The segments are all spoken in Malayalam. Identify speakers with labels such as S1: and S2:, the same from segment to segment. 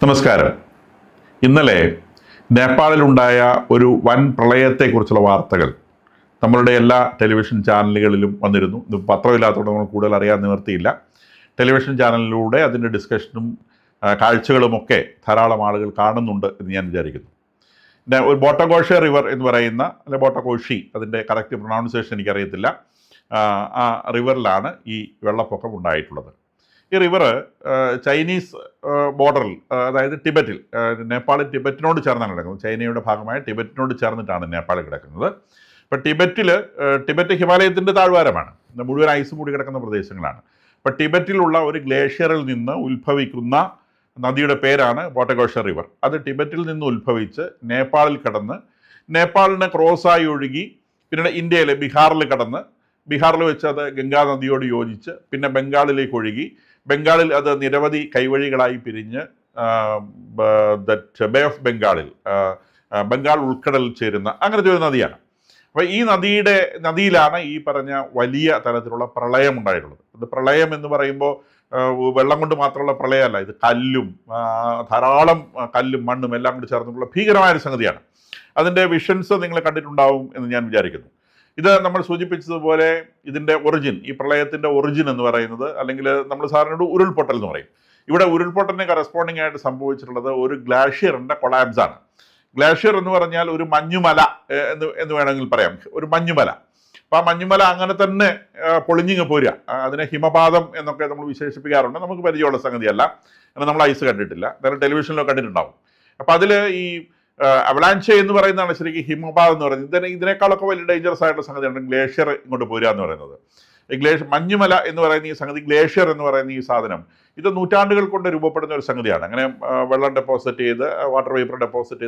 S1: നമസ്കാരം. ഇന്നലെ നേപ്പാളിലുണ്ടായ ഒരു വൻ പ്രളയത്തെക്കുറിച്ചുള്ള വാർത്തകൾ നമ്മളുടെ എല്ലാ ടെലിവിഷൻ ചാനലുകളിലും വന്നിരുന്നു. ഇത് പത്രമില്ലാത്തതുകൊണ്ട് നമ്മൾ കൂടുതൽ അറിയാൻ നിവർത്തിയില്ല. ടെലിവിഷൻ ചാനലിലൂടെ അതിൻ്റെ ഡിസ്കഷനും കാഴ്ചകളുമൊക്കെ ധാരാളം ആളുകൾ കാണുന്നുണ്ട് എന്ന് ഞാൻ വിചാരിക്കുന്നു. പിന്നെ ഒരു ബോട്ടഗോഷ റിവർ എന്ന് പറയുന്ന, അല്ലെ ബോട്ടഗോഷി, അതിൻ്റെ കറക്റ്റ് പ്രൊണൗൺസിയേഷൻ എനിക്കറിയത്തില്ല, ആ റിവറിലാണ് ഈ വെള്ളപ്പൊക്കം ഉണ്ടായിട്ടുള്ളത്. ഈ റിവർ ചൈനീസ് ബോർഡറിൽ, അതായത് ടിബറ്റിൽ, നേപ്പാൾ ടിബറ്റിനോട് ചേർന്നാണ് കിടക്കുന്നത്. ചൈനയുടെ ഭാഗമായ ടിബറ്റിനോട് ചേർന്നിട്ടാണ് നേപ്പാൾ കിടക്കുന്നത്. ഇപ്പം ടിബറ്റ് ഹിമാലയത്തിൻ്റെ താഴ്വാരമാണ്, മുഴുവൻ ഐസ് മൂടി കിടക്കുന്ന പ്രദേശങ്ങളാണ്. അപ്പം ടിബറ്റിലുള്ള ഒരു ഗ്ലേഷ്യറിൽ നിന്ന് ഉത്ഭവിക്കുന്ന നദിയുടെ പേരാണ് ബോട്ടഗോഷ റിവർ. അത് ടിബറ്റിൽ നിന്ന് ഉത്ഭവിച്ച് നേപ്പാളിൽ കടന്ന്, നേപ്പാളിന് ക്രോസായി ഒഴുകി, പിന്നീട് ഇന്ത്യയിലെ ബീഹാറിൽ കടന്ന്, ബീഹാറിൽ വെച്ച് അത് ഗംഗാ നദിയോട് യോജിച്ച് പിന്നെ ബംഗാളിലേക്ക് ഒഴുകി, ബംഗാളിൽ അത് നിരവധി കൈവഴികളായി പിരിഞ്ഞ് ബേ ഓഫ് ബംഗാളിൽ, ബംഗാൾ ഉൾക്കടലിൽ ചേരുന്ന അങ്ങനത്തെ ഒരു നദിയാണ്. അപ്പോൾ ഈ നദിയിലാണ് ഈ പറഞ്ഞ വലിയ തരത്തിലുള്ള പ്രളയം ഉണ്ടായിട്ടുള്ളത്. അത് പ്രളയം എന്ന് പറയുമ്പോൾ വെള്ളം കൊണ്ട് മാത്രമുള്ള പ്രളയമല്ല, ഇത് ധാരാളം കല്ലും മണ്ണും എല്ലാം കൂടി ചേർന്നിട്ടുള്ള ഭീകരമായൊരു സംഗതിയാണ്. അതിൻ്റെ വിഷൻസ് നിങ്ങൾ കണ്ടിട്ടുണ്ടാവും എന്ന് ഞാൻ വിചാരിക്കുന്നു. ഇത് നമ്മൾ സൂചിപ്പിച്ചതുപോലെ ഇതിൻ്റെ ഒറിജിൻ, ഈ പ്രളയത്തിൻ്റെ ഒറിജിൻ എന്ന് പറയുന്നത്, അല്ലെങ്കിൽ നമ്മൾ സാധാരണ ഉരുൾപൊട്ടൽ എന്ന് പറയും. ഇവിടെ ഉരുൾപൊട്ടലിന് കറസ്പോണ്ടിങ് ആയിട്ട് സംഭവിച്ചിട്ടുള്ളത് ഒരു ഗ്ലാഷ്യറിൻ്റെ കൊളാപ്സ് ആണ്. ഗ്ലാഷ്യർ എന്ന് പറഞ്ഞാൽ ഒരു മഞ്ഞുമല എന്ന് വേണമെങ്കിൽ പറയാം, ഒരു മഞ്ഞുമല. അപ്പോൾ ആ മഞ്ഞുമല അങ്ങനെ തന്നെ പൊളിഞ്ഞിങ്ങ് പോരുക. അതിനെ ഹിമപാതം എന്നൊക്കെ നമ്മൾ വിശേഷിപ്പിക്കാറുണ്ട്. നമുക്ക് പരിചയമുള്ള സംഗതിയല്ല, കാരണം നമ്മൾ ഐസ് കണ്ടിട്ടില്ല, എന്നാലും ടെലിവിഷനിലൊക്കെ കണ്ടിട്ടുണ്ടാവും. അപ്പോൾ അതിൽ ഈ അവലാൻഷ എന്ന് പറയുന്നതാണ് ശരിക്കും ഹിമപാതം എന്ന് പറയുന്നത്. ഇതിനേക്കാളൊക്കെ വലിയ ഡേഞ്ചറസ് ആയിട്ടുള്ള സംഗതിയാണ് ഗ്ലേഷ്യർ ഇങ്ങോട്ട് പോരുക എന്ന് പറയുന്നത്. ഈ മഞ്ഞുമല എന്ന് പറയുന്ന ഈ സംഗതി, ഗ്ലേഷ്യർ എന്ന് പറയുന്ന ഈ സാധനം, ഇത് നൂറ്റാണ്ടുകൾ കൊണ്ട് രൂപപ്പെടുന്ന ഒരു സംഗതിയാണ്. അങ്ങനെ വെള്ളം ഡെപ്പോസിറ്റ് ചെയ്ത്, വാട്ടർ വേപ്പർ ഡെപ്പോസിറ്റ്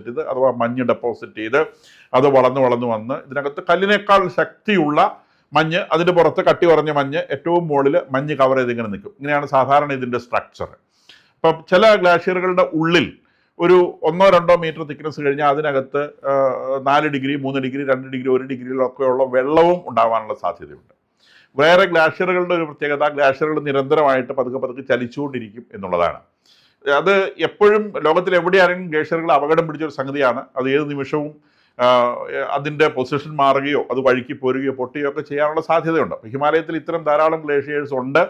S1: ചെയ്ത് അഥവാ മഞ്ഞ് ഡെപ്പോസിറ്റ് ചെയ്ത് അത് വളർന്നു വന്ന് ഇതിനകത്ത് കല്ലിനേക്കാൾ ശക്തിയുള്ള മഞ്ഞ്, അതിൻ്റെ പുറത്ത് കട്ടി കുറഞ്ഞ മഞ്ഞ്, ഏറ്റവും മുകളിൽ മഞ്ഞ് കവർ ചെയ്ത് ഇങ്ങനെ നിൽക്കും. ഇങ്ങനെയാണ് സാധാരണ ഇതിൻ്റെ സ്ട്രക്ചർ. അപ്പം ചില ഗ്ലാഷ്യറുകളുടെ ഉള്ളിൽ ഒരു 1-2 മീറ്റർ തിക്നെസ് കഴിഞ്ഞാൽ അതിനകത്ത് 4 ഡിഗ്രി 3 ഡിഗ്രി 2 ഡിഗ്രി 1 ഡിഗ്രിയിലൊക്കെയുള്ള വെള്ളവും ഉണ്ടാവാനുള്ള സാധ്യതയുണ്ട്. വേറെ ഗ്ലാഷ്യറുകളുടെ ഒരു പ്രത്യേകത, ഗ്ലാഷ്യറുകൾ നിരന്തരമായിട്ട് പതുക്കെ ചലിച്ചുകൊണ്ടിരിക്കും എന്നുള്ളതാണ്. അത് എപ്പോഴും ലോകത്തിൽ എവിടെയാണെങ്കിലും ഗ്ലേഷ്യറുകൾ അപകടം പിടിച്ചൊരു സംഗതിയാണ്. അത് ഏത് നിമിഷവും അതിൻ്റെ പൊസിഷൻ മാറുകയോ അത് വഴുക്കി പോരുകയോ പൊട്ടുകയോ ഒക്കെ ചെയ്യാനുള്ള സാധ്യതയുണ്ട്. ഹിമാലയത്തിൽ ഇത്തരം ധാരാളം ഗ്ലേഷ്യേഴ്സ് ഉണ്ട്.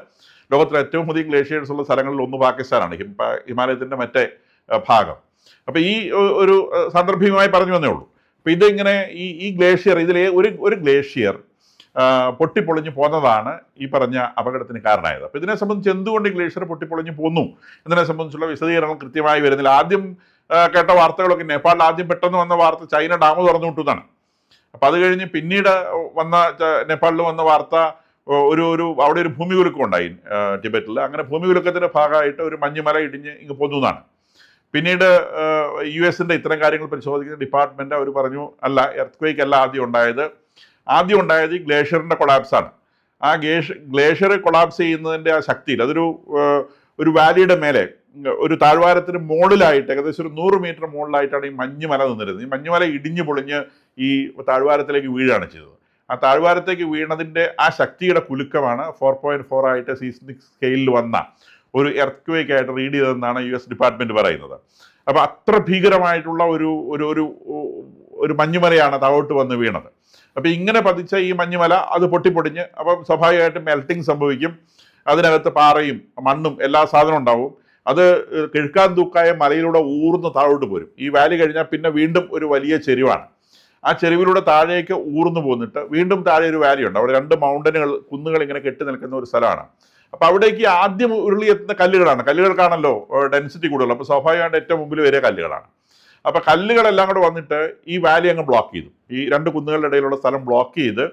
S1: ലോകത്തിലെ ഏറ്റവും അധികം ഗ്ലേഷ്യേഴ്സ് ഉള്ള സ്ഥലങ്ങളിൽ ഒന്ന് പാകിസ്ഥാനാണ്, ഹിമാലയത്തിൻ്റെ മറ്റേ ഭാഗം. അപ്പോൾ ഈ ഒരു സാന്ദർഭികമായി പറഞ്ഞു വന്നേ ഉള്ളൂ. അപ്പോൾ ഇതിങ്ങനെ ഈ ഗ്ലേഷ്യർ, ഇതിലെ ഒരു ഗ്ലേഷ്യർ പൊട്ടിപ്പൊളിഞ്ഞ് പോന്നതാണ് ഈ പറഞ്ഞ അപകടത്തിന് കാരണമായത്. അപ്പോൾ ഇതിനെ സംബന്ധിച്ച് എന്തുകൊണ്ട് ഈ ഗ്ലേഷ്യർ പൊട്ടിപ്പൊളിഞ്ഞ് പോന്നു എന്നതിനെ സംബന്ധിച്ചുള്ള വിശദീകരണം കൃത്യമായി വരുന്നില്ല. ആദ്യം കേട്ട വാർത്തകളൊക്കെ, നേപ്പാളിൽ ആദ്യം പെട്ടെന്ന് വന്ന വാർത്ത ചൈന ഡാം തുറന്നു വിട്ടതാണ്. അപ്പോൾ അത് കഴിഞ്ഞ് പിന്നീട് നേപ്പാളിൽ വന്ന വാർത്ത അവിടെ ഒരു ഭൂമികുലുക്കം ഉണ്ടായി ടിബറ്റിൽ. അങ്ങനെ ഭൂമികുലുക്കത്തിൻ്റെ ഭാഗമായിട്ട് ഒരു മഞ്ഞുമല ഇടിഞ്ഞ് ഇങ്ങ് പോന്നതാണ്. പിന്നീട് US-ൻ്റെ ഇത്തരം കാര്യങ്ങൾ പരിശോധിക്കുന്ന ഡിപ്പാർട്ട്മെൻറ്റ് അവർ പറഞ്ഞു, അല്ല, എർത്ത്ക്വേക്ക് അല്ല ആദ്യം ഉണ്ടായത് ഈ ഗ്ലേഷ്യറിൻ്റെ കൊളാപ്സാണ്. ആ ഗ്ലേഷ്യർ കൊളാപ്സ് ചെയ്യുന്നതിൻ്റെ ആ ശക്തിയിൽ, ഒരു വാലിയുടെ മേലെ, ഒരു താഴ്വാരത്തിന് മുകളിലായിട്ട്, ഏകദേശം ഒരു 100 മീറ്റർ മുകളിലായിട്ടാണ് ഈ മഞ്ഞുമല നിന്നിരുന്നത്. ഈ മഞ്ഞുമല ഇടിഞ്ഞു പൊളിഞ്ഞ് ഈ താഴ്വാരത്തിലേക്ക് വീഴുകയാണ് ചെയ്തത്. ആ താഴ്വാരത്തേക്ക് വീണതിൻ്റെ ആ ശക്തിയുടെ കുലുക്കമാണ് 4.4 ആയിട്ട് സീസ്മിക് സ്കെയിലിൽ വന്ന ഒരു എർത്ത്ക്വേക്ക് ആയിട്ട് റീഡ് ചെയ്തതെന്നാണ് US ഡിപ്പാർട്ട്മെൻറ്റ് പറയുന്നത്. അപ്പോൾ അത്ര ഭീകരമായിട്ടുള്ള ഒരു മഞ്ഞുമലയാണ് താഴോട്ട് വന്ന് വീണത്. അപ്പോൾ ഇങ്ങനെ പതിച്ച ഈ മഞ്ഞുമല അത് പൊട്ടിപ്പൊടിഞ്ഞ്, അപ്പം സ്വാഭാവികമായിട്ടും മെൽറ്റിംഗ് സംഭവിക്കും. അതിനകത്ത് പാറയും മണ്ണും എല്ലാ സാധനവും ഉണ്ടാവും. അത് കിഴക്കാൻ തൂക്കായ മലയിലൂടെ ഊർന്ന് താഴോട്ട് പോരും. ഈ വാലി കഴിഞ്ഞാൽ പിന്നെ വീണ്ടും ഒരു വലിയ ചെരിവാണ്. ആ ചെരുവിലൂടെ താഴേക്ക് ഊർന്നു പോന്നിട്ട് വീണ്ടും താഴെ ഒരു വാലിയുണ്ട്. അവിടെ 2 കുന്നുകൾ ഇങ്ങനെ കെട്ടി നിൽക്കുന്ന ഒരു സ്ഥലമാണ്. അപ്പോൾ അവിടേക്ക് ആദ്യം ഉരുളി എത്തുന്ന കല്ലുകൾക്കാണല്ലോ ഡെൻസിറ്റി കൂടുതൽ. അപ്പോൾ സ്വാഭാവികമായിട്ട് ഏറ്റവും മുമ്പിൽ വരെ കല്ലുകളാണ്. അപ്പോൾ കല്ലുകളെല്ലാം കൂടെ വന്നിട്ട് ഈ വാലി അങ്ങ് ബ്ലോക്ക് ചെയ്തു. ഈ 2 കുന്നുകളുടെ ഇടയിലുള്ള സ്ഥലം ബ്ലോക്ക് ചെയ്ത്,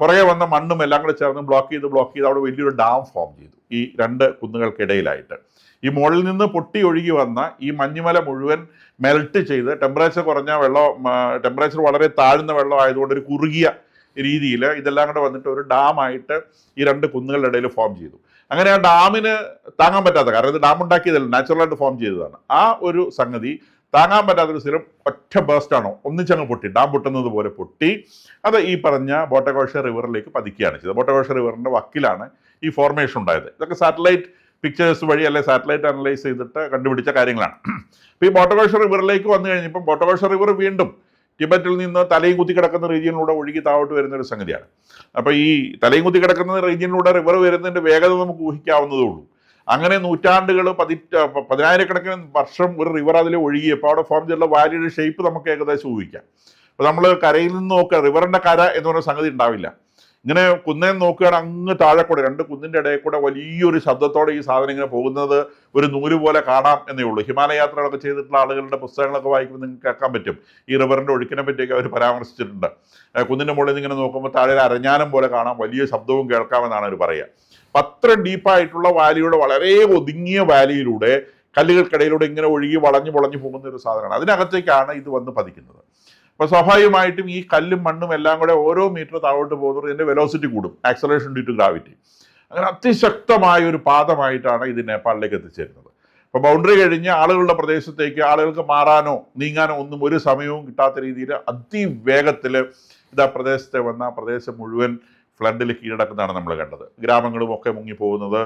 S1: പുറകെ വന്ന മണ്ണും എല്ലാം കൂടെ ചേർന്ന് ബ്ലോക്ക് ചെയ്ത് അവിടെ വലിയൊരു ഡാം ഫോം ചെയ്തു ഈ 2 കുന്നുകൾക്കിടയിലായിട്ട്. ഈ മുകളിൽ നിന്ന് പൊട്ടി ഒഴുകി വന്ന ഈ മഞ്ഞുമല മുഴുവൻ മെൽറ്റ് ചെയ്ത്, ടെമ്പറേച്ചർ വളരെ താഴ്ന്ന വെള്ളം ആയതുകൊണ്ട് ഒരു കുറുകിയ രീതിയിൽ ഇതെല്ലാം കൂടെ വന്നിട്ട് ഒരു ഡാമായിട്ട് ഈ 2 കുന്നുകളുടെ ഇടയിൽ ഫോം ചെയ്തു. അങ്ങനെ ആ ഡാമിന് താങ്ങാൻ പറ്റാത്ത, കാരണം ഇത് ഡാം ഉണ്ടാക്കിയതല്ല, നാച്ചുറലായിട്ട് ഫോം ചെയ്തതാണ്. ആ ഒരു സംഗതി താങ്ങാൻ പറ്റാത്തൊരു സ്ഥലം ഒറ്റ ബേസ്റ്റാണോ ഒന്നിച്ചങ്ങ് പൊട്ടി, ഡാം പൊട്ടുന്നത് പോലെ പൊട്ടി അത് ഈ പറഞ്ഞ ബോട്ടഗോഷ റിവറിലേക്ക് പതിക്കുകയാണ് ചെയ്തത്. ബോട്ടഗോഷ റിവറിൻ്റെ വക്കിലാണ് ഈ ഫോർമേഷൻ ഉണ്ടായത്. ഇതൊക്കെ സാറ്റലൈറ്റ് പിക്ചേഴ്സ് വഴി അല്ലെ സാറ്റലൈറ്റ് അനലൈസ് ചെയ്തിട്ട് കണ്ടുപിടിച്ച കാര്യങ്ങളാണ്. അപ്പോൾ ഈ ബോട്ടകോഷ റിവറിലേക്ക് വന്നു കഴിഞ്ഞപ്പം ബോട്ടകോഷ റിവർ വീണ്ടും ടിബറ്റിൽ നിന്ന് തലയും കുത്തി കിടക്കുന്ന റീജിയനിലൂടെ ഒഴുകി താഴോട്ട് വരുന്ന ഒരു സംഗതിയാണ്. അപ്പോൾ ഈ തലയും കുത്തി കിടക്കുന്ന റീജിയനിലൂടെ റിവർ വരുന്നതിൻ്റെ വേഗത നമുക്ക് ഊഹിക്കാവുന്നതേ ഉള്ളൂ. അങ്ങനെ നൂറ്റാണ്ടുകൾ പതിനായിരക്കണക്കിന് വർഷം ഒരു റിവർ അതിൽ ഒഴുകിയപ്പോൾ അവിടെ ഫോം ചെയ്തുള്ള വാലിയുടെ ഷേപ്പ് നമുക്ക് ഏകദേശം ഊഹിക്കാം. അപ്പോൾ നമ്മൾ കരയിൽ നിന്ന് നോക്കുക, റിവറിൻ്റെ കര എന്ന് പറയുന്ന സംഗതി ഉണ്ടാവില്ല. ഇങ്ങനെ കുന്നേന്ന് നോക്കുകയാണ്, അങ്ങ് താഴെക്കൂടെ 2 കുന്നിൻ്റെ ഇടയിൽ കൂടെ വലിയൊരു ശബ്ദത്തോടെ ഈ സാധനം ഇങ്ങനെ പോകുന്നത് ഒരു നൂല് പോലെ കാണാം എന്നേ ഉള്ളൂ. ഹിമാലയ യാത്രകളൊക്കെ ചെയ്തിട്ടുള്ള ആളുകളുടെ പുസ്തകങ്ങളൊക്കെ വായിക്കുമ്പോൾ നിങ്ങൾക്ക് കേൾക്കാൻ പറ്റും. ഈ റിവറിൻ്റെ ഒഴുക്കിനെ പറ്റിയൊക്കെ അവർ പരാമർശിച്ചിട്ടുണ്ട്. കുന്നിൻ്റെ മുകളിൽ നിന്ന് ഇങ്ങനെ നോക്കുമ്പോൾ താഴെ അരഞ്ഞാനം പോലെ കാണാം, വലിയ ശബ്ദവും കേൾക്കാമെന്നാണ് അവർ പറയുക. അത്ര ഡീപ്പായിട്ടുള്ള വാലിയുടെ വളരെ ഒതുങ്ങിയ വാലിയിലൂടെ കല്ലുകൾക്കിടയിലൂടെ ഇങ്ങനെ ഒഴുകി വളഞ്ഞു പോകുന്ന ഒരു സാധനമാണ്. അതിനകത്തേക്കാണ് ഇത് വന്ന് പതിക്കുന്നത്. അപ്പോൾ സ്വാഭാവികമായിട്ടും ഈ കല്ലും മണ്ണും എല്ലാം കൂടെ ഓരോ മീറ്റർ താഴോട്ട് പോകുന്നത് ഇതിൻ്റെ വെലോസിറ്റി കൂടും, ആക്സലറേഷൻ ഡ്യൂ ടു ഗ്രാവിറ്റി. അങ്ങനെ അതിശക്തമായ ഒരു പാതമായിട്ടാണ് ഇത് നേപ്പാളിലേക്ക് എത്തിച്ചേരുന്നത്. അപ്പോൾ ബൗണ്ടറി കഴിഞ്ഞ് ആളുകളുടെ പ്രദേശത്തേക്ക് ആളുകൾക്ക് മാറാനോ നീങ്ങാനോ ഒന്നും ഒരു സമയവും കിട്ടാത്ത രീതിയിൽ അതിവേഗത്തിൽ ഇത് ആ പ്രദേശത്തെ വന്ന ആ പ്രദേശം മുഴുവൻ ഫ്ലഡിൽ കീഴടക്കുന്നതാണ് നമ്മൾ കണ്ടത്. ഗ്രാമങ്ങളും ഒക്കെ മുങ്ങിപ്പോകുന്നത്,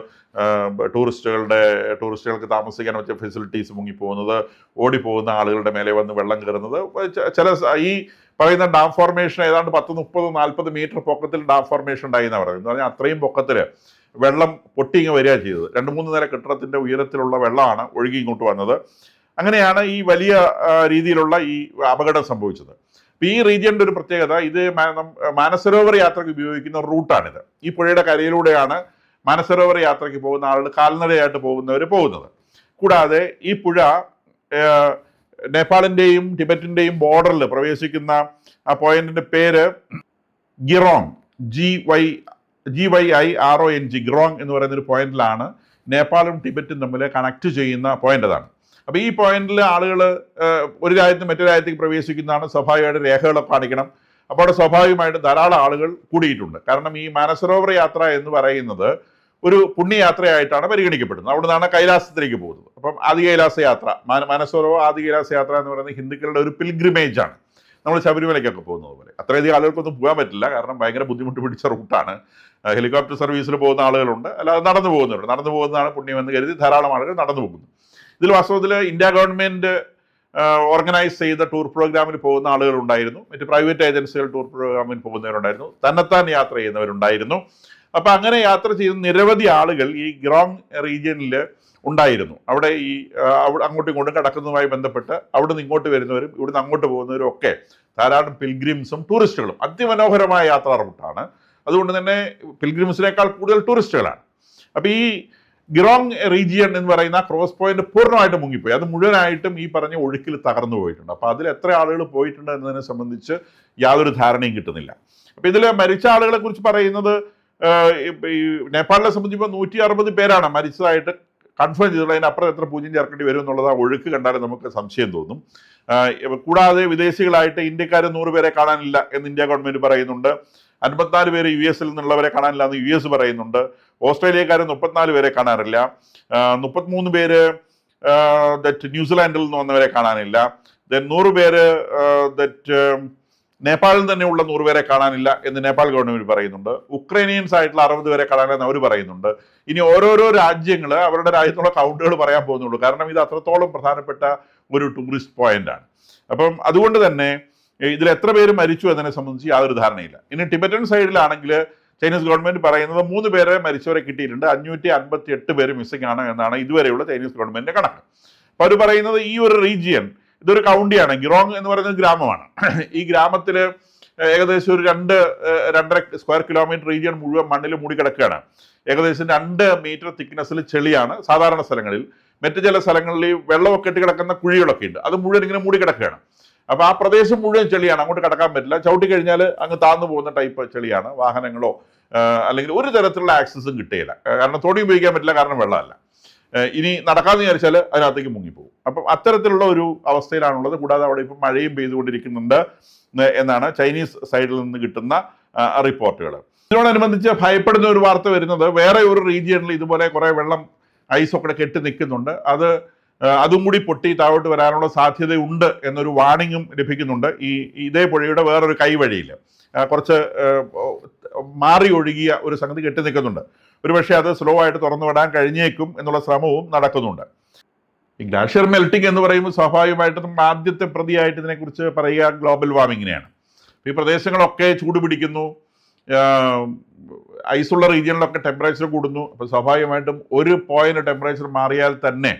S1: ടൂറിസ്റ്റുകൾക്ക് താമസിക്കാൻ പറ്റിയ ഫെസിലിറ്റീസ് മുങ്ങിപ്പോകുന്നത്, ഓടിപ്പോകുന്ന ആളുകളുടെ മേലെ വന്ന് വെള്ളം കയറുന്നത്. ഈ പറയുന്ന ഡാം ഫോർമേഷൻ ഏതാണ്ട് 10-30-40 മീറ്റർ പൊക്കത്തിൽ ഡാം ഫോർമേഷൻ ഉണ്ടായി എന്നാണ് പറയുന്നത്. എന്ന് പറഞ്ഞാൽ അത്രയും പൊക്കത്തിൽ വെള്ളം പൊട്ടിങ്ങ് വരിക ചെയ്തത്. 2-3 നില കെട്ടിടത്തിൻ്റെ ഉയരത്തിലുള്ള വെള്ളമാണ് ഒഴുകി ഇങ്ങോട്ട് വന്നത്. അങ്ങനെയാണ് ഈ വലിയ രീതിയിലുള്ള ഈ അപകടം സംഭവിച്ചത്. ഈ റീജിയൻ്റെ ഒരു പ്രത്യേകത, ഇത് മാനസരോവർ യാത്രയ്ക്ക് ഉപയോഗിക്കുന്ന റൂട്ടാണിത്. ഈ പുഴയുടെ കരയിലൂടെയാണ് മാനസരോവർ യാത്രയ്ക്ക് പോകുന്ന ആളുകൾ കാൽനടയായിട്ട് പോകുന്നവർ പോകുന്നത്. കൂടാതെ ഈ പുഴ നേപ്പാളിൻ്റെയും ടിബറ്റിൻ്റെയും ബോർഡറിൽ പ്രവേശിക്കുന്ന ആ പോയിന്റിൻ്റെ പേര് ഗിറോങ്, GYIRONG, ഗിറോങ് എന്ന് പറയുന്നൊരു പോയിന്റിലാണ് നേപ്പാളും ടിബറ്റും തമ്മിൽ കണക്ട് ചെയ്യുന്ന പോയിന്റ് അതാണ്. അപ്പോൾ ഈ പോയിന്റിൽ ആളുകൾ ഒരു രാജ്യത്ത് മറ്റൊരു രാജ്യത്തേക്ക് പ്രവേശിക്കുന്നതാണ്. സ്വാഭാവികമായിട്ട് രേഖകളൊക്കെ കാണിക്കണം. അപ്പോൾ അവിടെ സ്വാഭാവികമായിട്ട് ധാരാളം ആളുകൾ കൂടിയിട്ടുണ്ട്. കാരണം ഈ മാനസരോവർ യാത്ര എന്ന് പറയുന്നത് ഒരു പുണ്യയാത്രയായിട്ടാണ് പരിഗണിക്കപ്പെടുന്നത്. അവിടെ നിന്നാണ് കൈലാസത്തിലേക്ക് പോകുന്നത്. അപ്പം ആദി കൈലാസ യാത്ര, മാനസരോവർ ആദി കൈലാസ യാത്ര എന്ന് പറയുന്നത് ഹിന്ദുക്കളുടെ ഒരു പിൽഗ്രിമേജ് ആണ്. നമ്മൾ ശബരിമലയ്ക്കൊക്കെ പോകുന്നത് പോലെ. അത്രയധികം ആളുകൾക്കൊന്നും പോകാൻ പറ്റില്ല, കാരണം ഭയങ്കര ബുദ്ധിമുട്ട് പിടിച്ച റൂട്ടാണ്. ഹെലികോപ്റ്റർ സർവീസിൽ പോകുന്ന ആളുകളുണ്ട്, അല്ലാതെ നടന്നു പോകുന്നവരുണ്ട്. നടന്നു പോകുന്നതാണ് പുണ്യമെന്ന് കരുതി ധാരാളം ആളുകൾ നടന്നു പോകുന്നു. ഇതിൽ വാസ്തവത്തിൽ ഇന്ത്യ ഗവൺമെൻറ് ഓർഗനൈസ് ചെയ്ത ടൂർ പ്രോഗ്രാമിൽ പോകുന്ന ആളുകളുണ്ടായിരുന്നു, മറ്റ് പ്രൈവറ്റ് ഏജൻസികൾ ടൂർ പ്രോഗ്രാമിൽ പോകുന്നവരുണ്ടായിരുന്നു, തന്നെത്താൻ യാത്ര ചെയ്യുന്നവരുണ്ടായിരുന്നു. അപ്പം അങ്ങനെ യാത്ര ചെയ്ത നിരവധി ആളുകൾ ഈ ഗിറോങ് റീജിയനിൽ ഉണ്ടായിരുന്നു. അവിടെ ഈ അങ്ങോട്ടും ഇങ്ങോട്ടും കടക്കുന്നതുമായി ബന്ധപ്പെട്ട് അവിടെ നിന്ന് ഇങ്ങോട്ട് വരുന്നവരും ഇവിടുന്ന് അങ്ങോട്ട് പോകുന്നവരും ഒക്കെ ധാരാളം പിൽഗ്രിംസും ടൂറിസ്റ്റുകളും. അതിമനോഹരമായ യാത്രാ റൂട്ടാണ്. അതുകൊണ്ട് തന്നെ പിൽഗ്രിംസിനേക്കാൾ കൂടുതൽ ടൂറിസ്റ്റുകളാണ്. അപ്പോൾ ഈ ഗിറോങ് റീജിയൻ എന്ന് പറയുന്ന ക്രോസ് പോയിന്റ് പൂർണ്ണമായിട്ട് മുങ്ങിപ്പോയി. അത് മുഴുവനായിട്ടും ഈ പറഞ്ഞ ഒഴുക്കിൽ തകർന്നു പോയിട്ടുണ്ട്. അപ്പോൾ അതിൽ എത്ര ആളുകൾ പോയിട്ടുണ്ട് എന്നതിനെ സംബന്ധിച്ച് യാതൊരു ധാരണയും കിട്ടുന്നില്ല. അപ്പോൾ ഇതിൽ മരിച്ച ആളുകളെ കുറിച്ച് പറയുന്നത്, ഈ നേപ്പാളിനെ സംബന്ധിച്ച് 160 പേരാണ് മരിച്ചതായിട്ട് കൺഫേം ചെയ്തിട്ടുള്ളത്. അതിനപ്പുറം എത്ര പൂജ്യം ചേർക്കേണ്ടി വരും എന്നുള്ളത് ആ ഒഴുക്ക് കണ്ടാലും നമുക്ക് സംശയം തോന്നും. കൂടാതെ വിദേശികളായിട്ട് ഇന്ത്യക്കാർ 100 പേരെ കാണാനില്ല എന്ന് ഇന്ത്യ ഗവൺമെൻറ് പറയുന്നുണ്ട്. 54 പേര് US നിന്നുള്ളവരെ കാണാനില്ല എന്ന് US പറയുന്നുണ്ട്. ഓസ്ട്രേലിയക്കാർ 34 പേരെ കാണാറില്ല. 33 പേര് ന്യൂസിലാൻഡിൽ നിന്ന് വന്നവരെ കാണാനില്ല. 100 പേര് നേപ്പാളിൽ തന്നെയുള്ള 100 പേരെ കാണാനില്ല എന്ന് നേപ്പാൾ ഗവൺമെന്റ് പറയുന്നുണ്ട്. ഉക്രൈനിയൻസ് ആയിട്ടുള്ള 60 പേരെ കാണാനില്ലെന്ന് അവർ പറയുന്നുണ്ട്. ഇനി ഓരോരോ രാജ്യങ്ങൾ അവരുടെ രാജ്യത്തുള്ള കൗണ്ടുകൾ പറയാൻ പോകുന്നുള്ളൂ. കാരണം ഇത് അത്രത്തോളം പ്രധാനപ്പെട്ട ഒരു ടൂറിസ്റ്റ് പോയിന്റാണ്. അപ്പം അതുകൊണ്ട് തന്നെ ഇതിൽ എത്ര പേര് മരിച്ചു എന്നതിനെ സംബന്ധിച്ച് യാതൊരു ധാരണയില്ല. ഇനി ടിബറ്റൻ സൈഡിലാണെങ്കിൽ ചൈനീസ് ഗവൺമെന്റ് പറയുന്നത് 3 പേരെ മരിച്ചവരെ കിട്ടിയിട്ടുണ്ട്, 558 പേര് മിസ്സിംഗ് ആണ് എന്നാണ് ഇതുവരെയുള്ള ചൈനീസ് ഗവൺമെന്റിന്റെ കണക്ക്. അപ്പോൾ അവർ പറയുന്നത് ഈ ഒരു റീജിയൻ ഇതൊരു കൗണ്ടിയാണ്. ഗിറോങ് എന്ന് പറയുന്നത് ഗ്രാമമാണ്. ഈ ഗ്രാമത്തിൽ ഏകദേശം ഒരു 2-2.5 സ്ക്വയർ കിലോമീറ്റർ റീജിയൻ മുഴുവൻ മണ്ണിൽ മൂടിക്കിടക്കുകയാണ്. ഏകദേശം 2 മീറ്റർ തിക്നെസ്സിൽ ചെളിയാണ് സാധാരണ സ്ഥലങ്ങളിൽ. മറ്റു ചില സ്ഥലങ്ങളിൽ വെള്ളമൊക്കെ ഇട്ട് കിടക്കുന്ന കുഴികളൊക്കെ ഉണ്ട്, അത് മുഴുവൻ ഇങ്ങനെ മൂടിക്കിടക്കുകയാണ്. അപ്പോൾ ആ പ്രദേശം മുഴുവൻ ചെളിയാണ്, അങ്ങോട്ട് കടക്കാൻ പറ്റില്ല. ചവിട്ടി കഴിഞ്ഞാൽ അങ്ങ് താഴ്ന്നു പോകുന്ന ടൈപ്പ് ചെളിയാണ്. വാഹനങ്ങളോ അല്ലെങ്കിൽ ഒരു തരത്തിലുള്ള ആക്സസും കിട്ടുകയില്ല, കാരണം തോണി ഉപയോഗിക്കാൻ പറ്റില്ല, കാരണം വെള്ളമല്ല. ഇനി നടക്കാമെന്ന് വിചാരിച്ചാൽ അതിനകത്തേക്ക് മുങ്ങിപ്പോകും. അപ്പം അത്തരത്തിലുള്ള ഒരു അവസ്ഥയിലാണുള്ളത്. കൂടാതെ അവിടെ ഇപ്പം മഴയും പെയ്തുകൊണ്ടിരിക്കുന്നുണ്ട് എന്നാണ് ചൈനീസ് സൈഡിൽ നിന്ന് കിട്ടുന്ന റിപ്പോർട്ടുകൾ. ഇതിനോടനുബന്ധിച്ച് ഭയപ്പെടുന്ന ഒരു വാർത്ത വരുന്നത്, വേറെ ഒരു റീജിയണിൽ ഇതുപോലെ കുറേ വെള്ളം ഐസൊക്കെ കെട്ടി നിൽക്കുന്നുണ്ട്, അതും കൂടി പൊട്ടി താഴോട്ട് വരാനുള്ള സാധ്യതയുണ്ട് എന്നൊരു വാർണിങ്ങും ലഭിക്കുന്നുണ്ട്. ഇതേ പുഴയുടെ വേറൊരു കൈവഴിയിൽ കുറച്ച് മാറി ഒഴുകിയ ഒരു സംഗതി കെട്ടി നിൽക്കുന്നുണ്ട്. ഒരുപക്ഷെ അത് സ്ലോ ആയിട്ട് തുറന്നു വിടാൻ കഴിഞ്ഞേക്കും എന്നുള്ള ശ്രമവും നടക്കുന്നുണ്ട്. ഈ ഗ്ലാഷ്യർ മെൽറ്റിംഗ് എന്ന് പറയുമ്പോൾ സ്വാഭാവികമായിട്ടും നമ്മൾ ആദ്യത്തെ പ്രതിയായിട്ട് ഇതിനെക്കുറിച്ച് പറയുക ഗ്ലോബൽ വാർമിങ്ങിനെയാണ്. ഈ പ്രദേശങ്ങളൊക്കെ ചൂട് പിടിക്കുന്നു, ഐസുള്ള റീജിയനിലൊക്കെ ടെമ്പറേച്ചർ കൂടുന്നു. അപ്പോൾ സ്വാഭാവികമായിട്ടും ഒരു പോയിന്റ് ടെമ്പറേച്ചർ മാറിയാൽ തന്നെ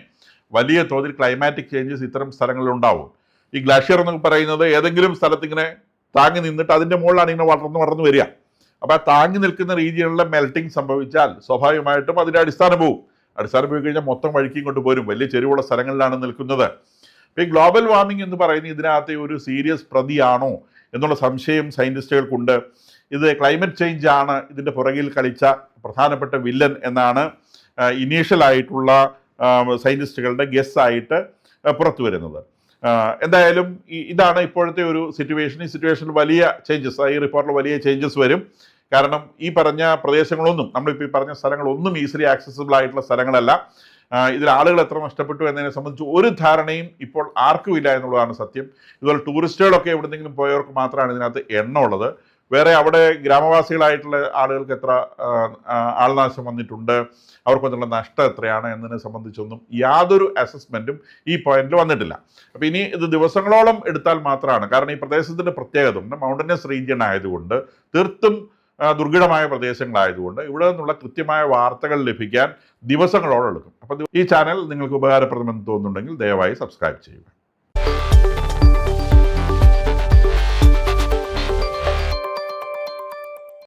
S1: വലിയ തോതിൽ ക്ലൈമാറ്റിക് ചേഞ്ചസ് ഇത്തരം സ്ഥലങ്ങളിൽ ഉണ്ടാവും. ഈ ഗ്ലാഷ്യർ എന്ന് പറയുന്നത് ഏതെങ്കിലും സ്ഥലത്ത് ഇങ്ങനെ താങ്ങി നിന്നിട്ട് അതിൻ്റെ മുകളിലാണ് ഇങ്ങനെ വളർന്നു വരിക. അപ്പോൾ ആ താങ്ങി നിൽക്കുന്ന റീജിയനിലെ മെൽറ്റിംഗ് സംഭവിച്ചാൽ സ്വാഭാവികമായിട്ടും അതിൻ്റെ അടിസ്ഥാനം പോയി കഴിഞ്ഞാൽ മൊത്തം വഴിക്ക് ഇങ്ങോട്ട് പോരും. വലിയ ചെരുവുള്ള സ്ഥലങ്ങളിലാണ് നിൽക്കുന്നത്. അപ്പോൾ ഈ ഗ്ലോബൽ വാർമിംഗ് എന്ന് പറയുന്നത് ഇതിനകത്തെ ഒരു സീരിയസ് പ്രതിയാണോ എന്നുള്ള സംശയം സയൻറ്റിസ്റ്റുകൾക്കുണ്ട്. ഇത് ക്ലൈമറ്റ് ചേഞ്ച് ആണ് ഇതിൻ്റെ പുറകിൽ കളിച്ച പ്രധാനപ്പെട്ട വില്ലൻ എന്നാണ് ഇനീഷ്യലായിട്ടുള്ള സയൻറ്റിസ്റ്റുകളുടെ ഗസ്സായിട്ട് പുറത്തു വരുന്നത്. എന്തായാലും ഇതാണ് ഇപ്പോഴത്തെ ഒരു സിറ്റുവേഷൻ. ഈ സിറ്റുവേഷനിൽ വലിയ ചേഞ്ചസ്, ഈ റിപ്പോർട്ടിൽ വലിയ ചേഞ്ചസ് വരും. കാരണം ഈ പറഞ്ഞ പ്രദേശങ്ങളൊന്നും, നമ്മളിപ്പോൾ ഈ പറഞ്ഞ സ്ഥലങ്ങളൊന്നും ഈസിലി ആക്സസിബിൾ ആയിട്ടുള്ള സ്ഥലങ്ങളല്ല. ഇതിൽ ആളുകൾ എത്ര നഷ്ടപ്പെട്ടു എന്നതിനെ സംബന്ധിച്ച് ഒരു ധാരണയും ഇപ്പോൾ ആർക്കും ഇല്ല എന്നുള്ളതാണ് സത്യം. ഇതുപോലെ ടൂറിസ്റ്റുകളൊക്കെ എവിടെയെങ്കിലും പോയവർക്ക് മാത്രമാണ് ഇതിനകത്ത് എണ്ണം ഉള്ളത്. വേറെ അവിടെ ഗ്രാമവാസികളായിട്ടുള്ള ആളുകൾക്ക് എത്ര ആൾനാശം വന്നിട്ടുണ്ട്, അവർക്ക് വന്നിട്ടുള്ള നഷ്ടം എത്രയാണ് എന്നതിനെ സംബന്ധിച്ചൊന്നും യാതൊരു അസസ്മെൻറ്റും ഈ പോയിന്റിൽ വന്നിട്ടില്ല. അപ്പോൾ ഇനി ഇത് ദിവസങ്ങളോളം എടുത്താൽ മാത്രമാണ്. കാരണം ഈ പ്രദേശത്തിൻ്റെ പ്രത്യേകത മൗണ്ടനസ് റീജിയൻ ആയതുകൊണ്ട്, തീർത്തും ദുർഘടമായ പ്രദേശങ്ങളായതുകൊണ്ട് ഇവിടെ നിന്നുള്ള കൃത്യമായ വാർത്തകൾ ലഭിക്കാൻ ദിവസങ്ങളോളം എടുക്കും. അപ്പോൾ ഈ ചാനൽ നിങ്ങൾക്ക് ഉപകാരപ്രദമെന്ന് തോന്നുന്നുണ്ടെങ്കിൽ ദയവായി സബ്സ്ക്രൈബ് ചെയ്യുക.